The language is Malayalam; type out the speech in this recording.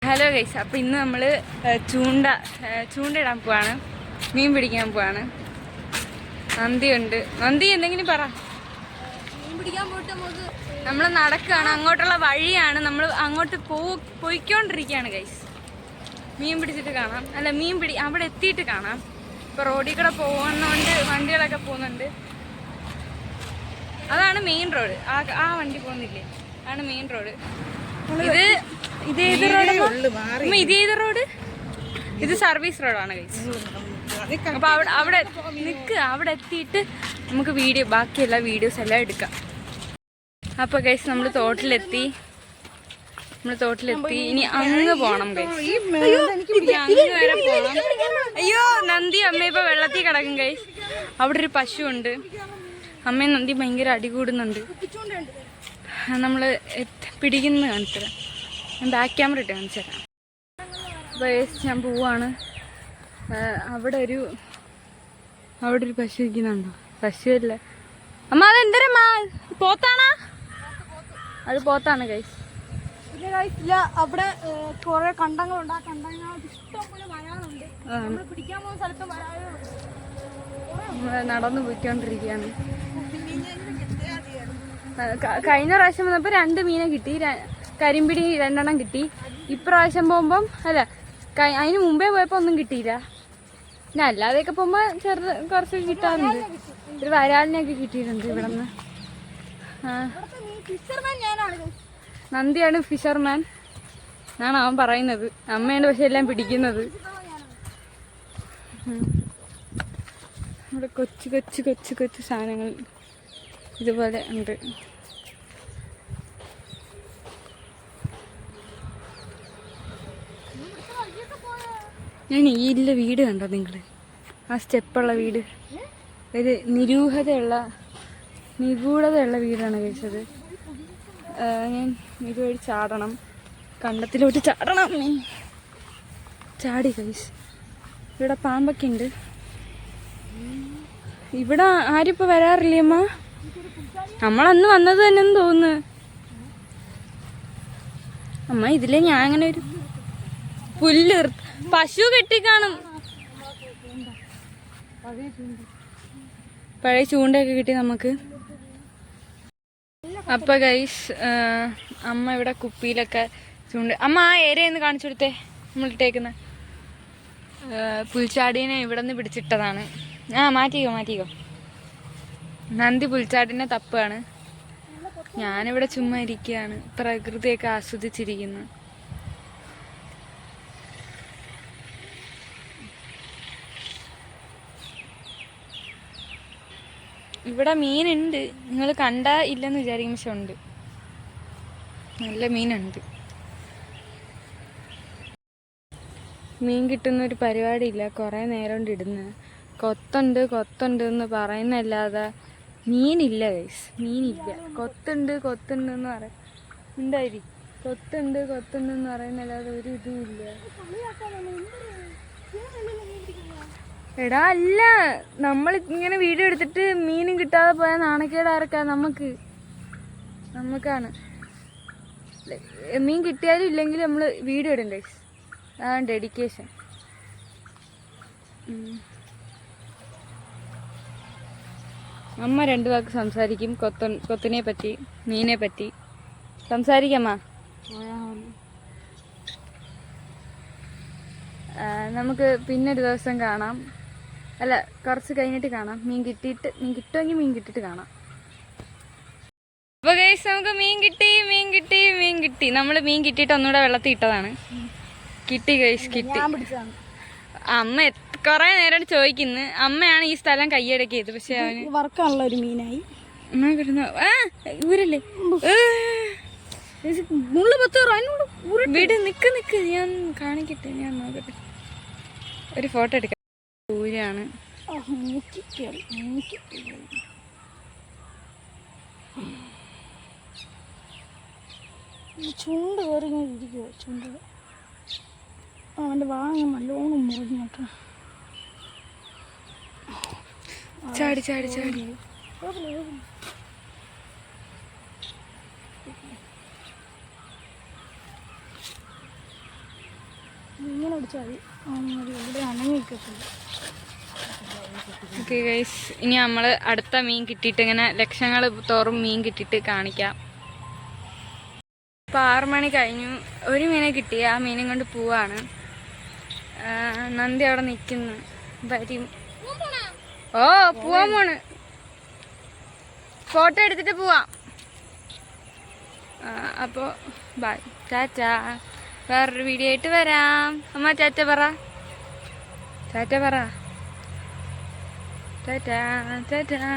ഹലോ ഗൈസ്, അപ്പോൾ ഇന്ന് നമ്മൾ ചൂണ്ടയിടാൻ പോവാണ്, മീൻ പിടിക്കാൻ പോവാണ്. നന്ദിയുണ്ട്. നന്ദി എന്തെങ്കിലും പറ. മീൻ പിടിക്കാൻ പോയിട്ട് നമ്മൾ നടക്കുകയാണ്, അങ്ങോട്ടുള്ള വഴിയാണ്, നമ്മൾ അങ്ങോട്ട് പോയിക്കൊണ്ടിരിക്കുകയാണ് ഗൈസ്. മീൻ പിടിച്ചിട്ട് കാണാം, അല്ല അവിടെ എത്തിയിട്ട് കാണാം. ഇപ്പോൾ റോഡിൽ കൂടെ പോകുന്നതുകൊണ്ട് വണ്ടികളൊക്കെ പോകുന്നുണ്ട്. അതാണ് മെയിൻ റോഡ്. ആ വണ്ടി പോകുന്നില്ലേ, ആണ് മെയിൻ റോഡ്. ഇതേത് റോഡ്? ഇത് സർവീസ് റോഡാണ് ഗൈസ്. അപ്പൊ അവിടെ അവിടെ എത്തിയിട്ട് നമുക്ക് ബാക്കിയുള്ള വീഡിയോസ് എല്ലാം എടുക്കാം. അപ്പൊ ഗൈസ് നമ്മൾ തോട്ടിലെത്തി. ഇനി അങ്ങ് പോണം ഗൈസ്, അങ്ങ് വരെ പോണം. അയ്യോ, നന്ദി അമ്മ ഇപ്പൊ വെള്ളത്തിൽ കിടക്കും ഗൈസ്. അവിടെ ഒരു പശു ഉണ്ട്. അമ്മയും നന്ദി ഭയങ്കര അടി കൂടുന്നുണ്ട്. നമ്മള് പിടിക്കുന്ന കാണിച്ചു തരാം. ഞാൻ ബാക്ക് ക്യാമറ ഇട്ട് കാണിച്ചു തരാം. അപ്പോൾ ഞാൻ പോവാണ്. അവിടെ ഒരു പശു ഇരിക്കുന്നുണ്ടോ? പശുവല്ല അമ്മ, അതെന്തരമ്മ? പോത്താണാ? അത് പോത്താണ് ഗൈസ്. പിന്നെ ഗൈസ് ഇല്ല, അവിടെ കുറെ കണ്ടങ്ങളുണ്ട്. ആ കണ്ടങ്ങൾക്ക് ഇഷ്ടംപോലെ വരാനുണ്ട്. നമ്മൾ പിടിക്കാൻ പോകുന്ന സ്ഥലത്ത് വരാനുണ്ട്. നമ്മൾ നടന്നു പോയിക്കൊണ്ടിരിക്കുകയാണ്. കഴിഞ്ഞ പ്രാവശ്യം വന്നപ്പോൾ 2 മീനെ കിട്ടി, കരിമ്പിടി 2 എണ്ണം കിട്ടി. ഇപ്രാവശ്യം പോകുമ്പം അതിന് മുമ്പേ പോയപ്പോൾ ഒന്നും കിട്ടിയില്ല. പിന്നെ അല്ലാതെയൊക്കെ പോകുമ്പോൾ കുറച്ച് കിട്ടാറുണ്ട്. ഒരു വരാലിനെയൊക്കെ കിട്ടിയിട്ടുണ്ട് ഇവിടെ നിന്ന്. നന്ദിയാണ് ഫിഷർമാൻ എന്നാണ് അവൻ പറയുന്നത്. അമ്മയാണ് പക്ഷെ എല്ലാം പിടിക്കുന്നത്. ഇവിടെ കൊച്ചു സാധനങ്ങൾ ഇതുപോലെ ഉണ്ട്. ഞാൻ ഈ വീട് കണ്ടോ നിങ്ങൾ? ആ സ്റ്റെപ്പുള്ള വീട്, ഒരു നിഗൂഢതയുള്ള വീടാണ് കഴിച്ചത്. ഞാൻ ഇതുവഴി ചാടണം, കണ്ടത്തിലോട്ട് ചാടണം. ചാടി കഴിച്ച്. ഇവിടെ പാമ്പൊക്കെ ഉണ്ട്. ഇവിടെ ആരും ഇപ്പോൾ വരാറില്ലേ അമ്മ? നമ്മളന്ന് വന്നത് തന്നെന്ന് തോന്നുന്നു അമ്മ. ഇതിലെ ഞാൻ അങ്ങനെ ഒരു പുല്ല് പശു കെട്ടിക്കാണും. പഴയ ചൂണ്ടയൊക്കെ കിട്ടി നമുക്ക്. അപ്പൊ ഗൈസ്, അമ്മ ഇവിടെ കുപ്പിയിലൊക്കെ അമ്മ ആ ഏരിയ ഒന്ന് കാണിച്ചു കൊടുത്തേ. നമ്മളിട്ടേക്കുന്ന പുൽച്ചാടീനെ ഇവിടെ നിന്ന് പിടിച്ചിട്ടതാണ്. മാറ്റിക്കോ. നന്ദി പുൽച്ചാടിനെ തപ്പാണ്. ഞാനിവിടെ ചുമ്മാ ഇരിക്കുകയാണ്, പ്രകൃതിയൊക്കെ ആസ്വദിച്ചിരിക്കുന്നു. ഇവിടെ മീനുണ്ട്, നിങ്ങൾ കണ്ടാ ഇല്ലെന്ന് വിചാരിക്കും, പക്ഷെ ഉണ്ട്, നല്ല മീനുണ്ട്. മീൻ കിട്ടുന്നൊരു പരിപാടിയില്ല, കുറേ നേരം കൊണ്ട് ഇടുന്നു. കൊത്തുണ്ട് എന്ന് പറയുന്നല്ലാതെ മീനില്ല ഗൈസ്, മീനില്ല. കൊത്തുണ്ട് എന്ന് പറയും, ഉണ്ടായി. കൊത്തുണ്ടെന്ന് പറയുന്നല്ലാതെ ഒരു ഇതും ഇല്ല. എടാ അല്ല, നമ്മൾ ഇങ്ങനെ വീഡിയോ എടുത്തിട്ട് മീനും കിട്ടാതെ പോയാൽ നാണക്കേടാർക്കാ? നമുക്കാണ്. മീൻ കിട്ടിയാലും ഇല്ലെങ്കിലും നമ്മൾ വീഡിയോ ഇടും ഗൈസ്, അതാണ് ഡെഡിക്കേഷൻ. അമ്മ 2 വാക്ക് സംസാരിക്കും, കൊത്തിനെ പറ്റി, മീനെ പറ്റി സംസാരിക്കമ്മ. നമുക്ക് പിന്നൊരു ദിവസം കാണാം, അല്ല കുറച്ച് കഴിഞ്ഞിട്ട് കാണാം. മീൻ കിട്ടുമെങ്കിൽ മീൻ കിട്ടിയിട്ട് കാണാം. അപ്പോൾ ഗൈസ്, നമുക്ക് മീൻ കിട്ടി. നമ്മൾ മീൻ കിട്ടിയിട്ട് ഒന്നുകൂടെ വെള്ളത്തിൽ ഇട്ടതാണ്. കിട്ടി ഗൈസ്, കിട്ടി. അമ്മ കുറേ നേരം ചോദിക്കുന്നു. അമ്മയാണ് ഈ സ്ഥലം കയ്യടക്കിയത്, പക്ഷെ അവന് വർക്കാനുള്ള ഒരു മീനായി. ഊരല്ലേ വീട്. നിക്ക് ഞാൻ കാണിക്കട്ടെ, ഞാൻ നോക്കട്ടെ, ഒരു ഫോട്ടോ എടുക്കാം. ഊരാണ്. ചുണ്ട് കയറി ഇരിക്കുവോ? ചുണ്ട് അവൻ്റെ വാങ്ങ നല്ലോണം മുറിഞ്ഞോട്ടോ. ചാടി പിടിച്ചാൽ മതി ഇവിടെ അനങ്ങിക്കത്തില്ല. ഓക്കെ ഗൈസ്, ഇനി നമ്മൾ അടുത്ത മീൻ കിട്ടിയിട്ട് ഇങ്ങനെ ലക്ഷങ്ങൾ തോറും മീൻ കിട്ടിയിട്ട് കാണിക്കാം. ഇപ്പോൾ 6 മണി കഴിഞ്ഞു. ഒരു മീനെ കിട്ടി. ആ മീനും കൊണ്ട് പോവാണ്. നന്ദി അവിടെ നിൽക്കുന്നു. വരും. ഓ പോവാൻ പോണ്. ഫോട്ടോ എടുത്തിട്ട് പോവാം. അപ്പോൾ ബൈ, ടാറ്റാ. വേറൊരു വീഡിയോ ആയിട്ട് വരാം. അമ്മ ടാറ്റ പറ. ടാറ്റ പറ. ടാറ്റാ ടാറ്റാ.